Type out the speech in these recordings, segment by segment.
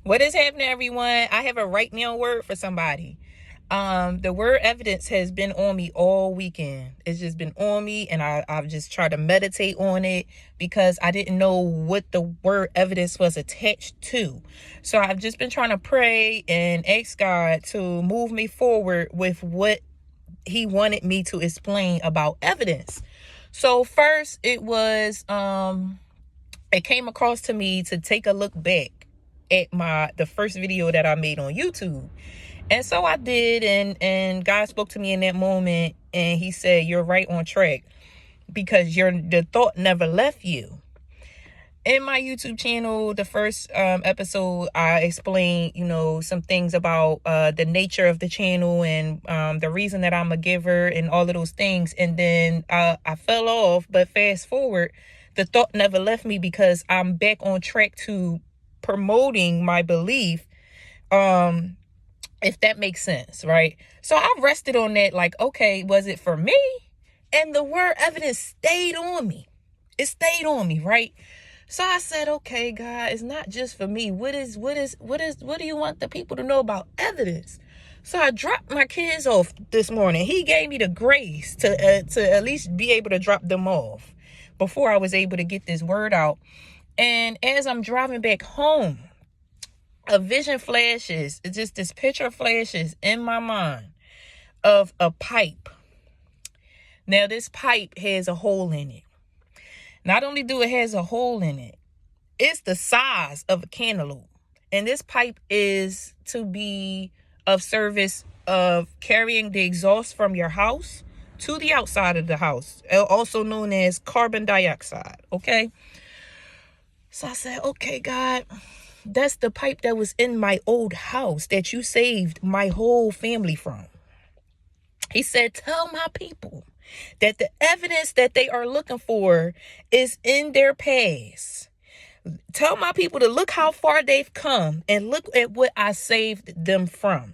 What is happening, everyone? I have a right now word for somebody. The word evidence has been on me all weekend. It's just been on me, and I've just tried to meditate on it because I didn't know what the word evidence was attached to. So I've just been trying to pray and ask God to move me forward with what He wanted me to explain about evidence. So first, it came across to me to take a look back at the first video that I made on YouTube. And so I did, and God spoke to me in that moment, and He said, "You're right on track because the thought never left you." In my YouTube channel, the first episode, I explained, some things about the nature of the channel and the reason that I'm a giver and all of those things. And then I fell off, but fast forward, the thought never left me because I'm back on track to promoting my belief, if that makes sense, right? So I rested on that, like, okay, was it for me? And the word evidence stayed on me. It stayed on me, right? So I said, okay, God, it's not just for me. What do you want the people to know about evidence? So I dropped my kids off this morning. He gave me the grace to at least be able to drop them off before I was able to get this word out. And as I'm driving back home, a vision flashes. It's just this picture flashes in my mind of a pipe. Now, this pipe has a hole in it. Not only do it has a hole in it, it's the size of a cantaloupe. And this pipe is to be of service of carrying the exhaust from your house to the outside of the house, also known as carbon dioxide, okay? So I said, okay, God, that's the pipe that was in my old house that you saved my whole family from. He said, tell my people that the evidence that they are looking for is in their past. Tell my people to look how far they've come and look at what I saved them from.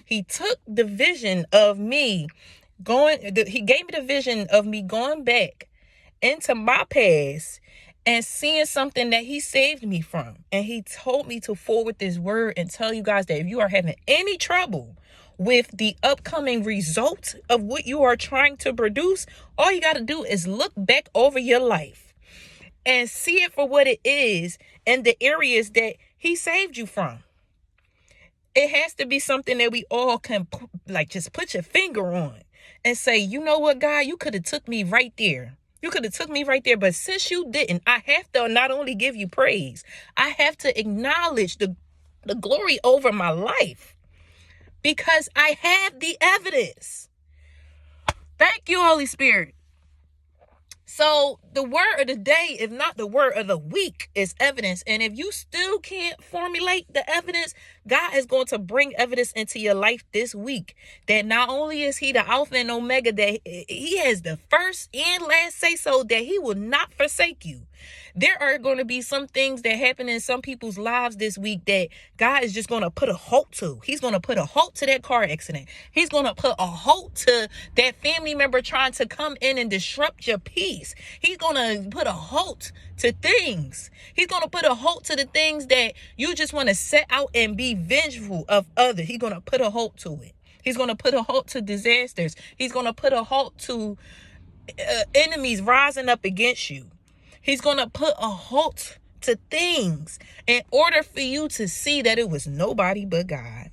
He took the vision of me he gave me the vision of me going back into my past and seeing something that He saved me from. And He told me to forward this word and tell you guys that if you are having any trouble with the upcoming result of what you are trying to produce, all you got to do is look back over your life and see it for what it is in the areas that He saved you from. It has to be something that we all can just put your finger on and say, you know what, God, you could have took me right there. You could have took me right there. But since you didn't, I have to not only give you praise, I have to acknowledge the glory over my life because I have the evidence. Thank you, Holy Spirit. So the word of the day, if not the word of the week, is evidence. And if you still can't formulate the evidence, God is going to bring evidence into your life this week. That not only is He the Alpha and Omega, that He has the first and last say so, that He will not forsake you. There are going to be some things that happen in some people's lives this week that God is just going to put a halt to. He's going to put a halt to that car accident. He's going to put a halt to that family member trying to come in and disrupt your peace. He's going to put a halt to things. He's going to put a halt to the things that you just want to set out and be vengeful of others. He's going to put a halt to it. He's going to put a halt to disasters. He's going to put a halt to enemies rising up against you. He's going to put a halt to things in order for you to see that it was nobody but God.